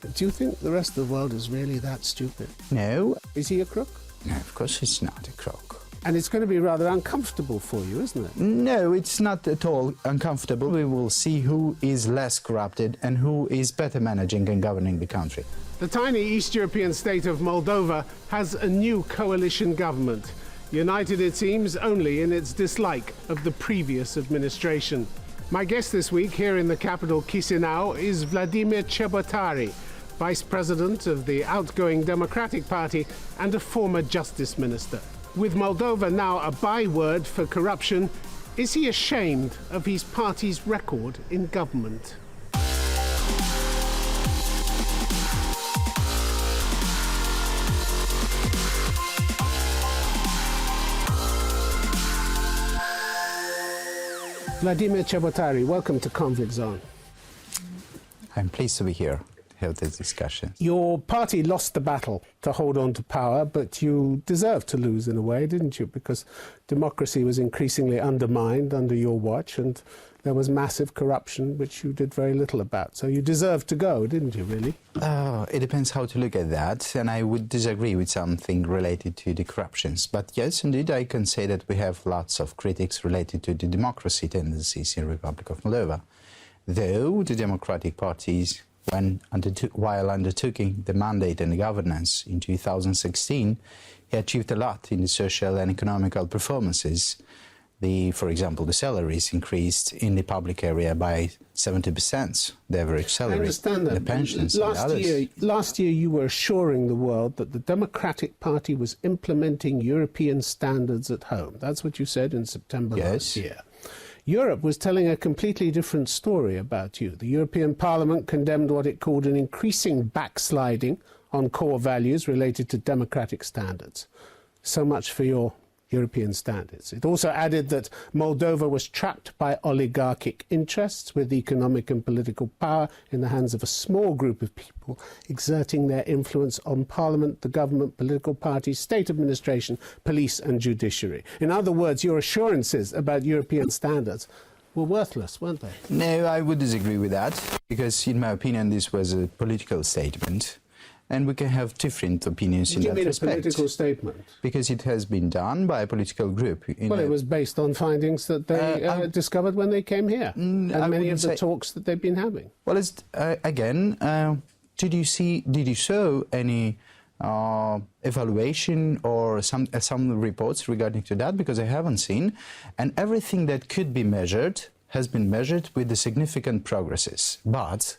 Do you think the rest of the world is really that stupid? No. Is he a crook? No, of course he's not a crook. And it's going to be rather uncomfortable for you, isn't it? No, it's not at all uncomfortable. We will see who is less corrupted and who is better managing and governing the country. The tiny East European state of Moldova has a new coalition government, united, it seems, only in its dislike of the previous administration. My guest this week here in the capital Chisinau is Vladimir Cebotari, Vice President of the outgoing Democratic Party and a former Justice Minister. With Moldova now a byword for corruption, is he ashamed of his party's record in government? Vladimir Cebotari, welcome to Conflict Zone. I'm pleased to be here to have this discussion. Your party lost the battle to hold on to power, but you deserved to lose in a way, didn't you? Because democracy was increasingly undermined under your watch, and there was massive corruption, which you did very little about. So you deserved to go, didn't you, really? It depends how to look at that, and I would disagree with something related to the corruptions. But yes, indeed, I can say that we have lots of critics related to the democracy tendencies in the Republic of Moldova. Though the Democratic parties, while undertaking the mandate and the governance in 2016, achieved a lot in the social and economical performances. For example, the salaries increased in the public area by 70%, the average salary. I understand that. The pensions Last year you were assuring the world that the Democratic Party was implementing European standards at home. That's what you said in September last year. Europe was telling a completely different story about you. The European Parliament condemned what it called an increasing backsliding on core values related to democratic standards. So much for your European standards. It also added that Moldova was trapped by oligarchic interests with economic and political power in the hands of a small group of people exerting their influence on parliament, the government, political parties, state administration, police and judiciary. In other words, your assurances about European standards were worthless, weren't they? No, I would disagree with that, because in my opinion this was a political statement. And we can have different opinions in that respect. What do you mean a political statement? Because it has been done by a political group. Well, it was based on findings that they discovered when they came here, and many of the talks that they've been having. Well, did you show any evaluation or some reports regarding to that? Because I haven't seen, and everything that could be measured has been measured with the significant progresses, but.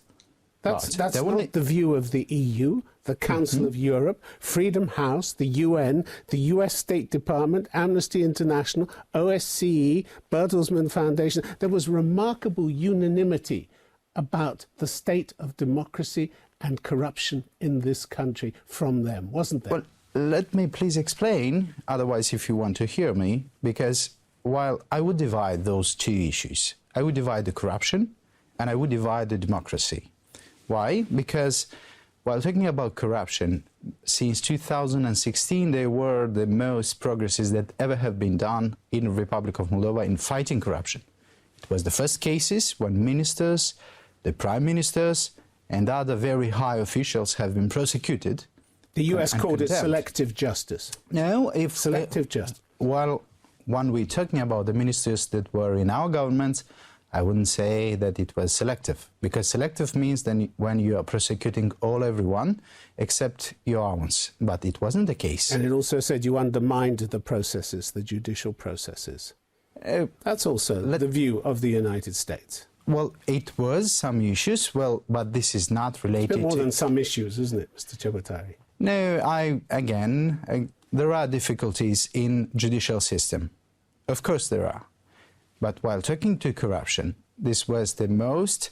That's not the view of the EU, the Council of Europe, Freedom House, the UN, the US State Department, Amnesty International, OSCE, Bertelsmann Foundation. There was remarkable unanimity about the state of democracy and corruption in this country from them, wasn't there? Well, let me please explain, otherwise if you want to hear me, because while I would divide those two issues, I would divide the corruption and I would divide the democracy. Why? Because while talking about corruption, since 2016 there were the most progresses that ever have been done in the Republic of Moldova in fighting corruption. It was the first cases when ministers, the prime ministers and other very high officials have been prosecuted. The US called it selective justice. No, selective justice. Well, when we're talking about the ministers that were in our government, I wouldn't say that it was selective, because selective means then when you are prosecuting everyone except your ones, but it wasn't the case. And it also said you undermined the processes, the judicial processes. That's also the view of the United States. Well, it was some issues, but this is not related to... It's a bit more than some issues, isn't it, Mr. Cebotari? No, there are difficulties in judicial system. Of course there are. But while talking to corruption, this was the most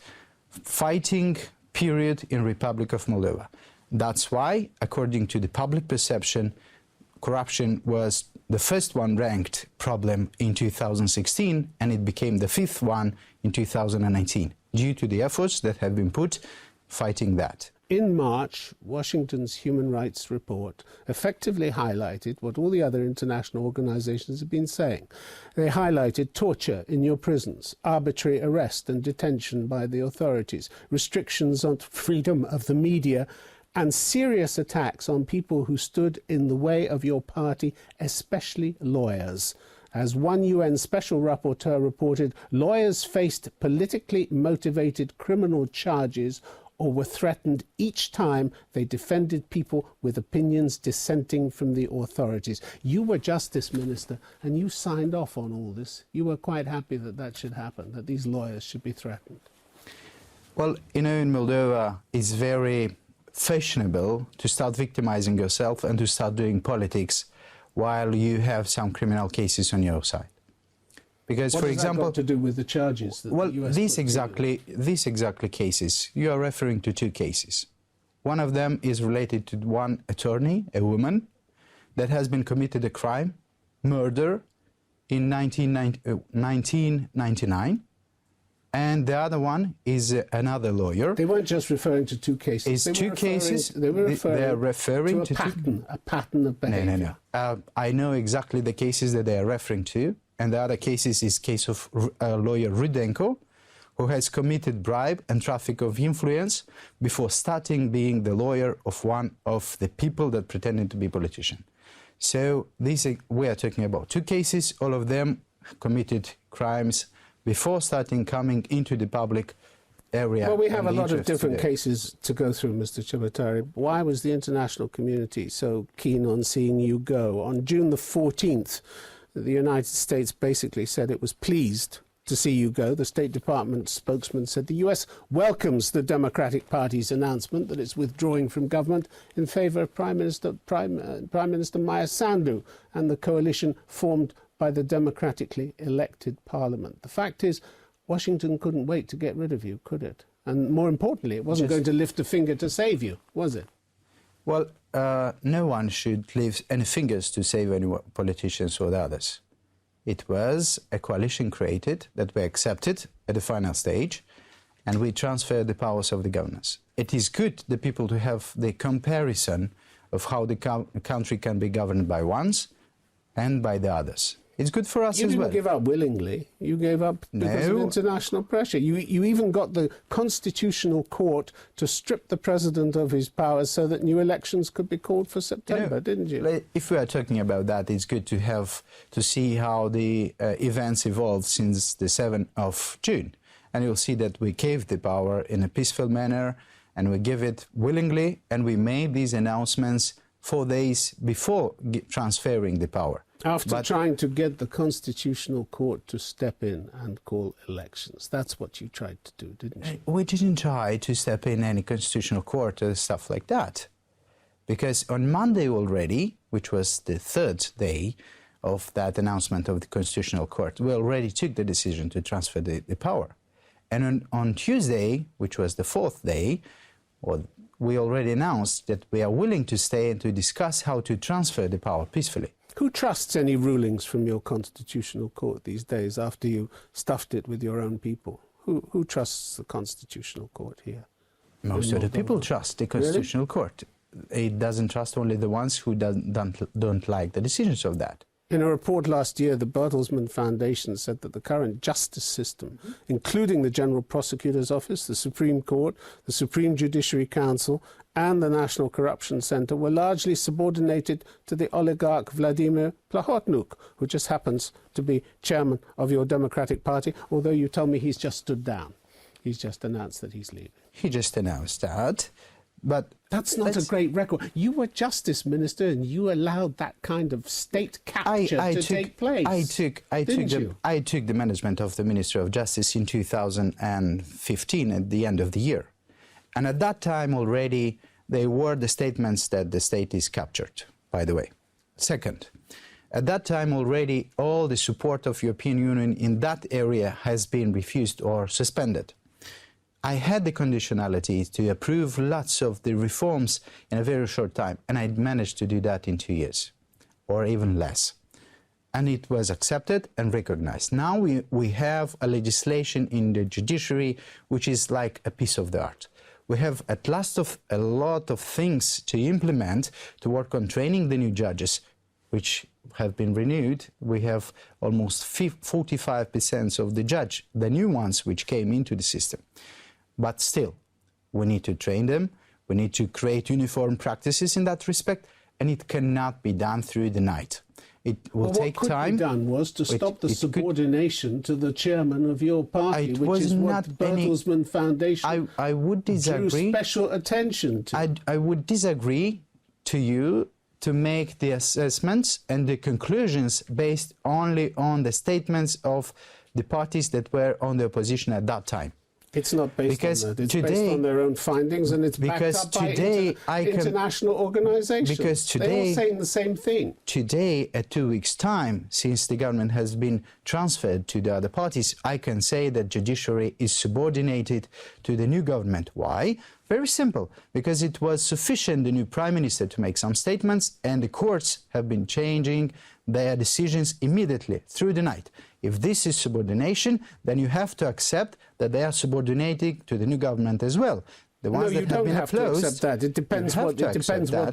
fighting period in Republic of Moldova. That's why, according to the public perception, corruption was the first one ranked problem in 2016, and it became the fifth one in 2019, due to the efforts that have been put fighting that. In March, Washington's Human Rights Report effectively highlighted what all the other international organizations have been saying. They highlighted torture in your prisons, arbitrary arrest and detention by the authorities, restrictions on freedom of the media, and serious attacks on people who stood in the way of your party, especially lawyers. As one UN Special Rapporteur reported, lawyers faced politically motivated criminal charges or were threatened each time they defended people with opinions dissenting from the authorities. You were Justice Minister and you signed off on all this. You were quite happy that that should happen, that these lawyers should be threatened. Well, you know, in Moldova, it's very fashionable to start victimizing yourself and to start doing politics while you have some criminal cases on your side. Because, what for does example, that got to do with the charges that well, the US these exactly cases, you are referring to two cases. One of them is related to one attorney, a woman, that has been committed a crime, murder, in 1999. And the other one is another lawyer. They weren't just referring to two cases. It's two cases. They were referring to a pattern of behavior. No. I know exactly the cases that they are referring to. And the other cases is case of lawyer Rudenko, who has committed bribe and traffic of influence before starting being the lawyer of one of the people that pretended to be politician. So we are talking about two cases, all of them committed crimes before starting coming into the public area. Well, we have a lot of different cases to go through, Mr. Cebotari. Why was the international community so keen on seeing you go? On June the 14th, the United States basically said it was pleased to see you go. The State Department spokesman said the US welcomes the Democratic Party's announcement that it's withdrawing from government in favor of Prime Minister Maya Sandu and the coalition formed by the democratically elected parliament. The fact is, Washington couldn't wait to get rid of you, could it? And more importantly, it wasn't going to lift a finger to save you, was it? Well, no one should lift any fingers to save any politicians or the others. It was a coalition created that we accepted at the final stage, and we transferred the powers of the governance. It is good, the people, to have the comparison of how the country can be governed by ones and by the others. It's good for us as well. You didn't give up willingly. You gave up because of international pressure. You even got the Constitutional Court to strip the president of his powers so that new elections could be called for September, didn't you? If we are talking about that, it's good to see how the events evolved since the 7th of June. And you'll see that we gave the power in a peaceful manner, and we give it willingly, and we made these announcements 4 days before transferring the power. After trying to get the Constitutional Court to step in and call elections. That's what you tried to do, didn't you? We didn't try to step in any Constitutional Court or stuff like that. Because on Monday already, which was the 3rd day of that announcement of the Constitutional Court, we already took the decision to transfer the power. And on Tuesday, which was the 4th day, we already announced that we are willing to stay and to discuss how to transfer the power peacefully. Who trusts any rulings from your Constitutional Court these days after you stuffed it with your own people? Who trusts the Constitutional Court here? Most of the people trust the Constitutional Court. It doesn't trust only the ones who don't like the decisions of that. In a report last year, the Bertelsmann Foundation said that the current justice system, including the General Prosecutor's Office, the Supreme Court, the Supreme Judiciary Council, and the National Corruption Center, were largely subordinated to the oligarch Vladimir Plahotniuc, who just happens to be chairman of your Democratic Party, although you tell me he's just stood down. He's just announced that he's leaving. He just announced that. But that's not a great record. You were Justice Minister and you allowed that kind of state capture to take place. I took the management of the Ministry of Justice in 2015 at the end of the year. And at that time already there were the statements that the state is captured, by the way. Second, at that time already all the support of European Union in that area has been refused or suspended. I had the conditionality to approve lots of the reforms in a very short time, and I managed to do that in 2 years, or even less. And it was accepted and recognized. Now we have a legislation in the judiciary which is like a piece of the art. We have at last a lot of things to implement, to work on training the new judges, which have been renewed. We have almost 45% of the new ones which came into the system. But still, we need to train them, we need to create uniform practices in that respect, and it cannot be done through the night. It will take time. What could be done was to stop the subordination to the chairman of your party, which is what the Bertelsmann Foundation I would disagree. drew special attention to. I would disagree to you to make the assessments and the conclusions based only on the statements of the parties that were on the opposition at that time. It's not based on that. It's based on their own findings, and it's backed up by international organizations. Because today, they're all saying the same thing. Today, at 2 weeks' time, since the government has been transferred to the other parties, I can say that judiciary is subordinated to the new government. Why? Very simple. Because it was sufficient, the new prime minister, to make some statements, and the courts have been changing their decisions immediately through the night. If this is subordination, then you have to accept that they are subordinating to the new government as well. The ones that have been have to accept that. It depends what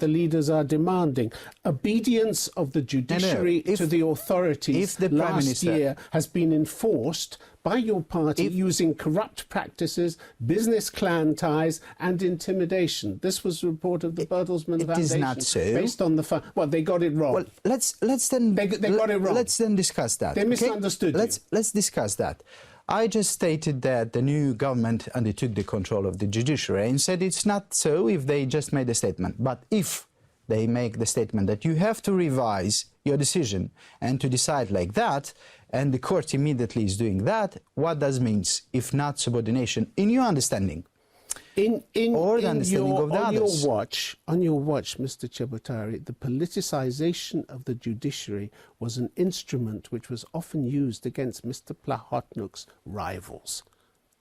the leaders are demanding. Obedience of the judiciary to the authorities last year has been enforced by your party using corrupt practices, business clan ties, and intimidation. This was a report of the Bertelsmann Foundation. It is not so. Based on the well, they got it wrong. Well, let's then they got it wrong. Let's then discuss that. They misunderstood you. Let's discuss that. I just stated that the new government undertook the control of the judiciary and said it's not so if they just made a statement. But if they make the statement that you have to revise your decision and to decide like that, and the court immediately is doing that, what does means if not subordination in your understanding? On your watch, Mr. Cebotari, the politicization of the judiciary was an instrument which was often used against Mr. Plahotniuc's rivals.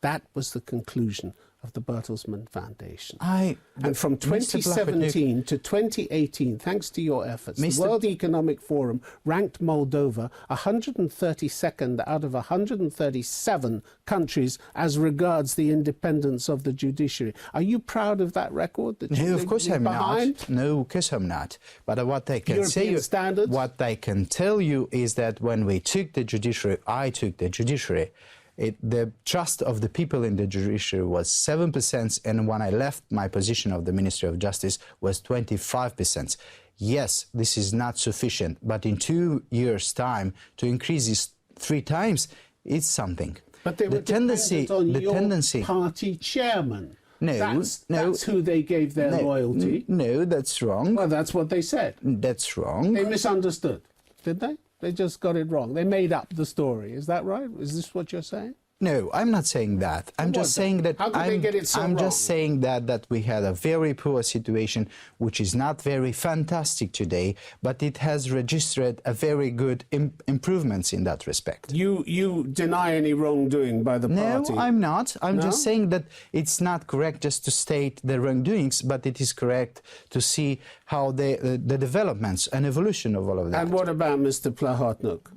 That was the conclusion of the Bertelsmann Foundation. And from 2017 to 2018, thanks to your efforts, the World Economic Forum ranked Moldova 132nd out of 137 countries as regards the independence of the judiciary. Are you proud of that record? No, of course I'm not. No, of course I'm not. But what I can say, what I can tell you is that when we took the judiciary, I took the judiciary, the trust of the people in the judiciary was 7%, and when I left my position of the Ministry of Justice was 25%. Yes, this is not sufficient, but in 2 years' time to increase this 3 times, it's something. But they were dependent on your party chairman. No, that's who they gave their loyalty. No, that's wrong. Well, that's what they said. That's wrong. They misunderstood, did they? They just got it wrong. They made up the story. Is that right? Is this what you're saying? No, I'm not saying that. I'm just saying that. How could they get it so wrong? I'm just saying that we had a very poor situation, which is not very fantastic today, but it has registered a very good improvements in that respect. You deny any wrongdoing by the party? No, I'm not. I'm just saying that it's not correct just to state the wrongdoings, but it is correct to see how the developments and evolution of all of that. And what about Mr. Plahotniuc?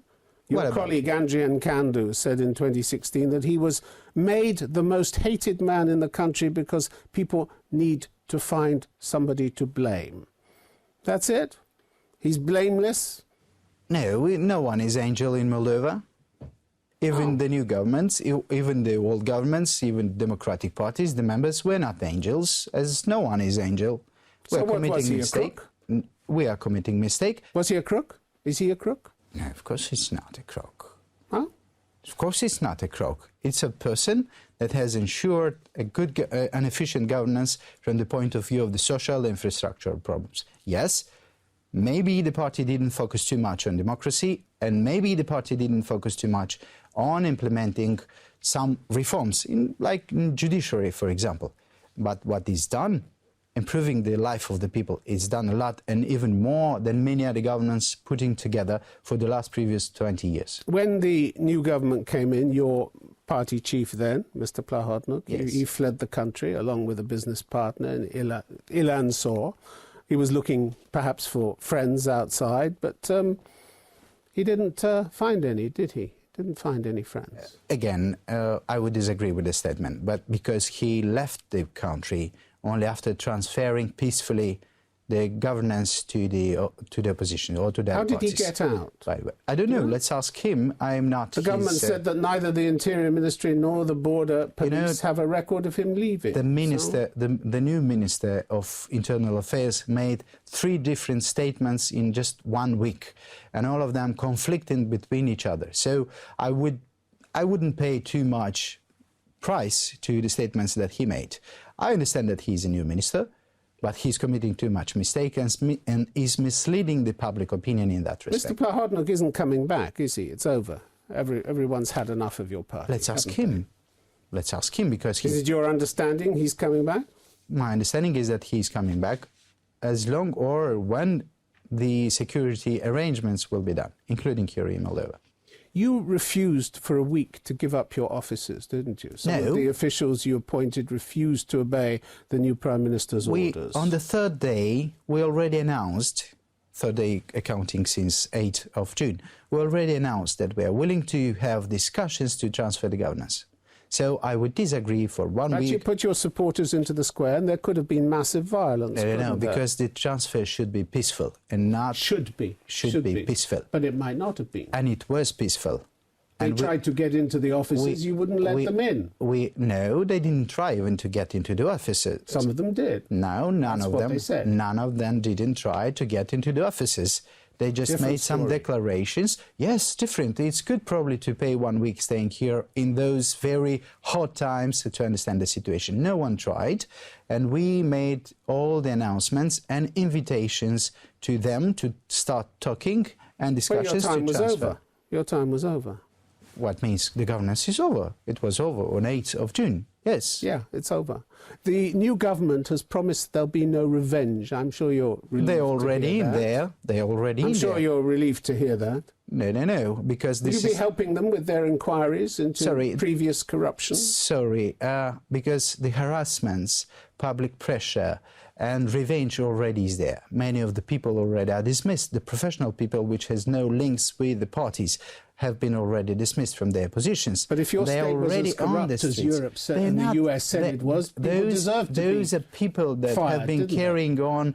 Your colleague Andrian Candu said in 2016 that he was made the most hated man in the country because people need to find somebody to blame. That's it? He's blameless? No, no one is angel in Moldova. Even the new governments, even the old governments, even democratic parties, the members were not angels, as no one is angel. So what, was he a crook? We are committing mistake. Was he a crook? Is he a crook? No, of course it's not a crook. Huh? Of course it's not a crook. It's a person that has ensured a good and efficient governance from the point of view of the social and infrastructural problems. Yes, maybe the party didn't focus too much on democracy, and maybe the party didn't focus too much on implementing some reforms, like in judiciary, for example. But what is done, improving the life of the people, is done a lot, and even more than many other governments putting together for the last previous 20 years. When the new government came in, your party chief then, Mr. Plahotniuc, yes, he fled the country along with a business partner, Ilan Sor. He was looking perhaps for friends outside, but he didn't find any, did he? Didn't find any friends. Again, I would disagree with the statement, but because he left the country only after transferring peacefully the governance to the opposition or to their parties. How did he get out? I don't know. Let's ask him. I am not. The government said that neither the Interior Ministry nor the border police have a record of him leaving. The minister, the new Minister of Internal Affairs, made 3 different statements in just 1 week, and all of them conflicting between each other. So I wouldn't pay too much price to the statements that he made. I understand that he's a new minister, but he's committing too much mistake and is misleading the public opinion in that respect. Mr. Plahotniuc isn't coming back, is he? It's over. Everyone's had enough of your party. Let's ask him. Let's ask him, because Is it your understanding he's coming back? My understanding is that he's coming back as long or when the security arrangements will be done, including here in Moldova. You refused for a week to give up your offices, didn't you? Some of the officials you appointed refused to obey the new Prime Minister's orders. On the 3rd day, we already announced, 3rd day accounting since 8th of June, we already announced that we are willing to have discussions to transfer the governance. So I would disagree for 1 week. But you put your supporters into the square and there could have been massive violence. No, because the transfer should be peaceful and not... Should be peaceful. But it might not have been. And it was peaceful. They tried to get into the offices, you wouldn't let them in. No, they didn't try even to get into the offices. Some of them did. No, none That's of what them. They said. None of them didn't try to get into the offices. They just made some declarations. Yes, different. It's good probably to pay 1 week staying here in those very hot times to understand the situation. No one tried. And we made all the announcements and invitations to them to start talking and discussions to transfer. But your time was over. Your time was over. What means the governance is over? It was over on 8th of June. Yes. Yeah, it's over. The new government has promised there'll be no revenge. I'm sure you're relieved They're already to hear in that. there. They're already in there. I'm sure you're relieved to hear that. No, because this is... Will you be helping them with their inquiries into previous corruption? Sorry, because the harassments, public pressure and revenge already is there. Many of the people already are dismissed. The professional people, which has no links with the parties, have been already dismissed from their positions. But if your state was as corrupt as Europe said and the US said it was, people deserve to be Those are people that have been carrying on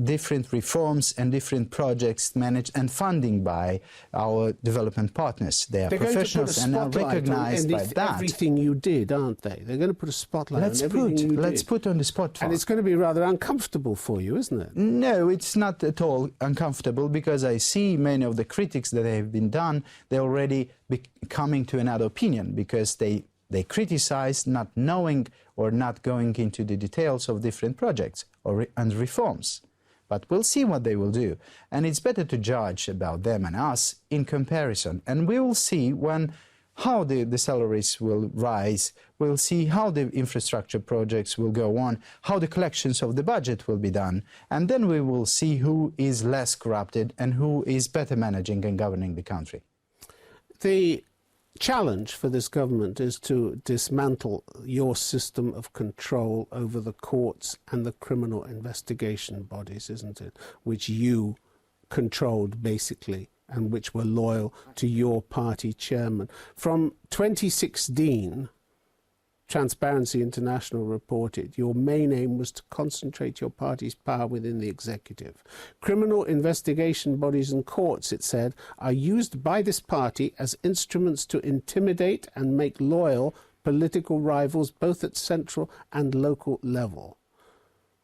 different reforms and different projects managed and funding by our development partners. They are professionals and are recognized by that. Everything you did, aren't they? They're going to put a spotlight on everything you did. Let's put on the spotlight. And it's going to be rather uncomfortable for you, isn't it? No, it's not at all uncomfortable, because I see many of the critics that have been done, they're already coming to another opinion, because they criticize not knowing or not going into the details of different projects and reforms. But we'll see what they will do. And it's better to judge about them and us in comparison. And we will see how the salaries will rise. We'll see how the infrastructure projects will go on, how the collections of the budget will be done. And then we will see who is less corrupted and who is better managing and governing the country. The challenge for this government is to dismantle your system of control over the courts and the criminal investigation bodies, isn't it? Which you controlled, basically, and which were loyal to your party chairman. From 2016, Transparency International reported your main aim was to concentrate your party's power within the executive. Criminal investigation bodies and courts, it said, are used by this party as instruments to intimidate and make loyal political rivals both at central and local level.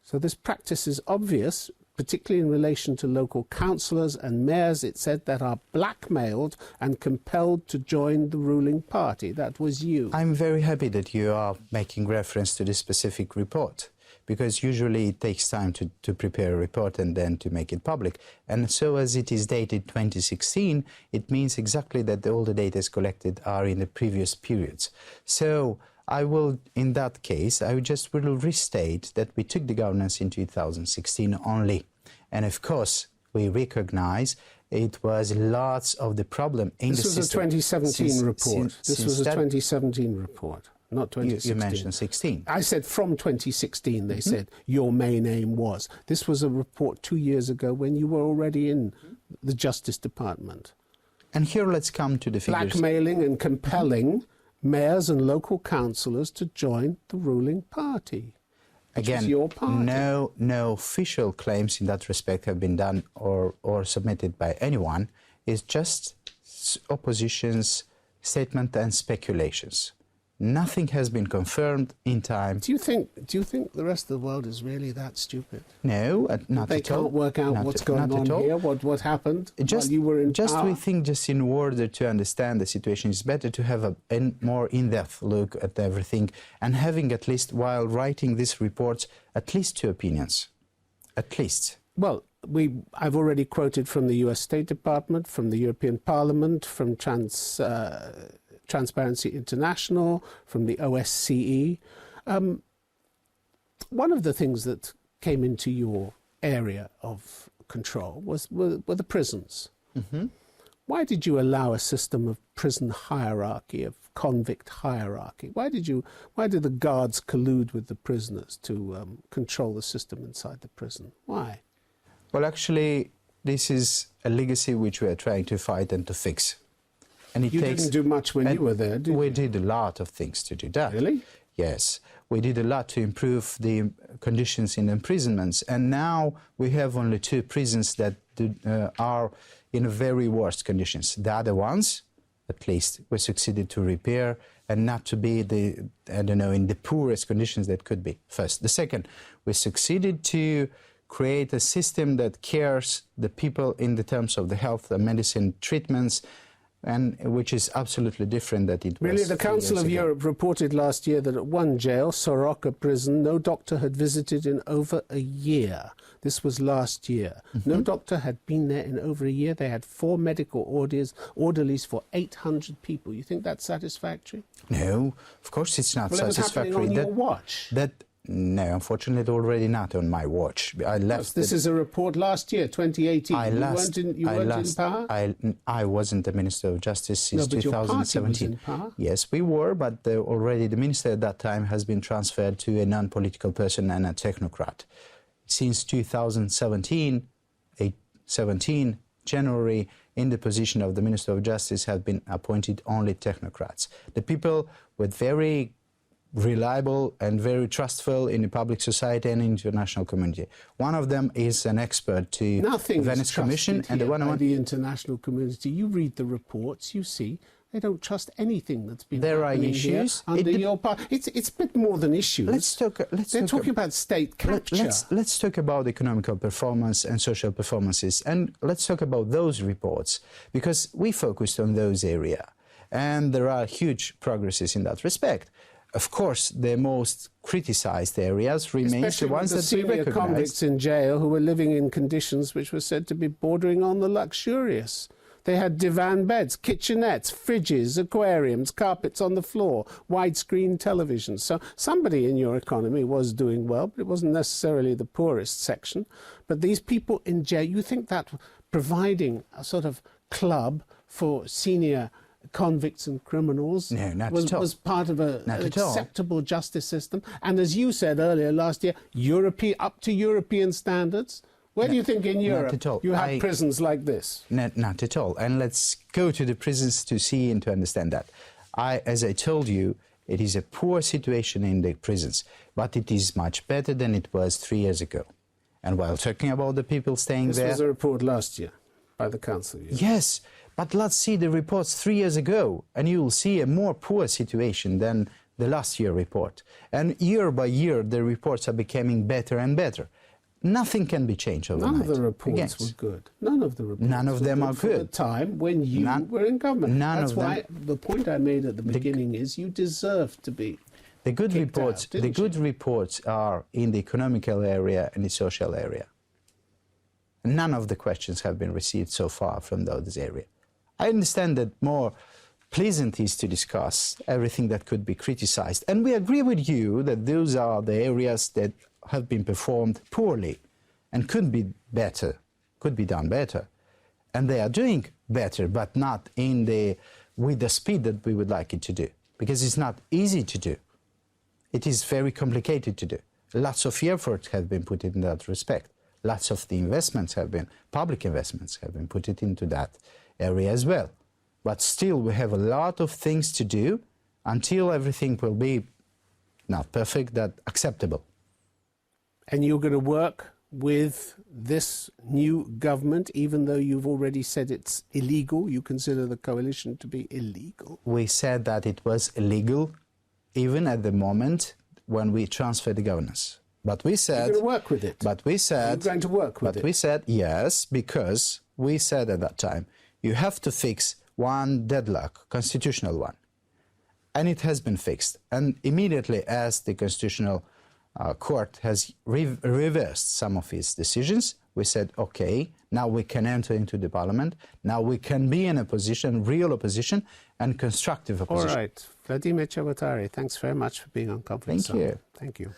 So this practice is obvious, particularly in relation to local councillors and mayors, it said, that are blackmailed and compelled to join the ruling party. That was you. I'm very happy that you are making reference to this specific report, because usually it takes time to prepare a report and then to make it public. And so as it is dated 2016, it means exactly that all the data collected are in the previous periods. So I will, in that case, I just will restate that we took the governance in 2016 only. And of course, we recognize it was lots of the problem in the system. This was a 2017 report. This was a 2017 report, not 2016. You mentioned 16. I said from 2016, they said your main aim was. This was a report 2 years ago when you were already in the Justice Department. And here let's come to the figures. Blackmailing and compelling mayors and local councillors to join the ruling party. Again, your party. No official claims in that respect have been done or submitted by anyone. It's just opposition's statement and speculations. Nothing has been confirmed in time. Do you think the rest of the world is really that stupid? No, not they at all. They can't work out what's going on here, what happened while you were in power? We think just in order to understand the situation, it's better to have a more in-depth look at everything and having at least, while writing these reports, at least two opinions. At least. Well, I've already quoted from the US State Department, from the European Parliament, from Transparency International, from the OSCE. One of the things that came into your area of control were the prisons. Mm-hmm. Why did you allow a system of prison hierarchy, of convict hierarchy? Why did the guards collude with the prisoners to control the system inside the prison? Why? Well, actually, this is a legacy which we are trying to fight and to fix. And you didn't do much when you were there, did you? We did a lot of things to do that. Really? Yes. We did a lot to improve the conditions in imprisonments. And now we have only 2 prisons that are in very worst conditions. The other ones, at least, we succeeded to repair and not to be in the poorest conditions that could be. First. The second, we succeeded to create a system that cares the people in the terms of the health and medicine treatments, and which is absolutely different than it was. Really, the Council of Europe reported last year that at one jail, Soroka prison, no doctor had visited in over a year. This was last year. Mm-hmm. No doctor had been there in over a year. They had 4 medical orderlies for 800 people. You think that's satisfactory? No, of course it's not satisfactory. It was happening on your watch. No, unfortunately, already not on my watch. I left. This is a report last year, 2018. You weren't in power? I wasn't the Minister of Justice since 2017. Your party was in power? Yes, we were, but already the minister at that time has been transferred to a non-political person and a technocrat. Since 2017, January, in the position of the Minister of Justice have been appointed only technocrats. The people with very reliable and very trustful in the public society and international community. One of them is an expert to the Venice Commission, and the international community. You read the reports, you see they don't trust anything that's been happening here under your part. It's a bit more than issues. They're talking about state capture. Let's talk about economical performance and social performances, and let's talk about those reports, because we focused on those areas, and there are huge progresses in that respect. Of course, the most criticized areas remain the ones that we recognize. Convicts in jail who were living in conditions which were said to be bordering on the luxurious. They had divan beds, kitchenettes, fridges, aquariums, carpets on the floor, widescreen televisions. So somebody in your economy was doing well, but it wasn't necessarily the poorest section. But these people in jail, you think that providing a sort of club for senior convicts and criminals was part of an acceptable justice system? And as you said earlier last year, up to European standards? Where do you think in Europe you have prisons like this? Not at all. And let's go to the prisons to see and to understand that. As I told you, it is a poor situation in the prisons, but it is much better than it was 3 years ago. And while talking about the people staying there... This was a report last year by the Council. Yes, but let's see the reports 3 years ago, and you will see a more poor situation than the last year report. And year by year, the reports are becoming better and better. Nothing can be changed overnight. None of the reports were good. None of the reports None of them are good. For the time when you were in government. That's why the point I made at the beginning is you deserve to be The good reports. The good reports are in the economical area and the social area. None of the questions have been received so far from those areas. I understand that more pleasant is to discuss everything that could be criticized, and we agree with you that those are the areas that have been performed poorly and could be better, could be done better. And they are doing better, but not with the speed that we would like it to do, because it's not easy to do. It is very complicated to do. Lots of effort have been put in that respect. Lots of the investments public investments have been put into that area as well. But still, we have a lot of things to do until everything will be not perfect, but acceptable. And you're going to work with this new government, even though you've already said it's illegal? You consider the coalition to be illegal? We said that it was illegal even at the moment when we transferred the governance. But we said... You're going to work with it? But we said... You're going to work with it? But we said yes, because we said at that time, you have to fix one deadlock, constitutional one. And it has been fixed. And immediately as the Constitutional Court has reversed some of its decisions, we said, okay, now we can enter into the parliament, now we can be in a position, real opposition, and constructive opposition. All right. Vladimir Cebotari, thanks very much for being on Conference. Thank you. Thank you.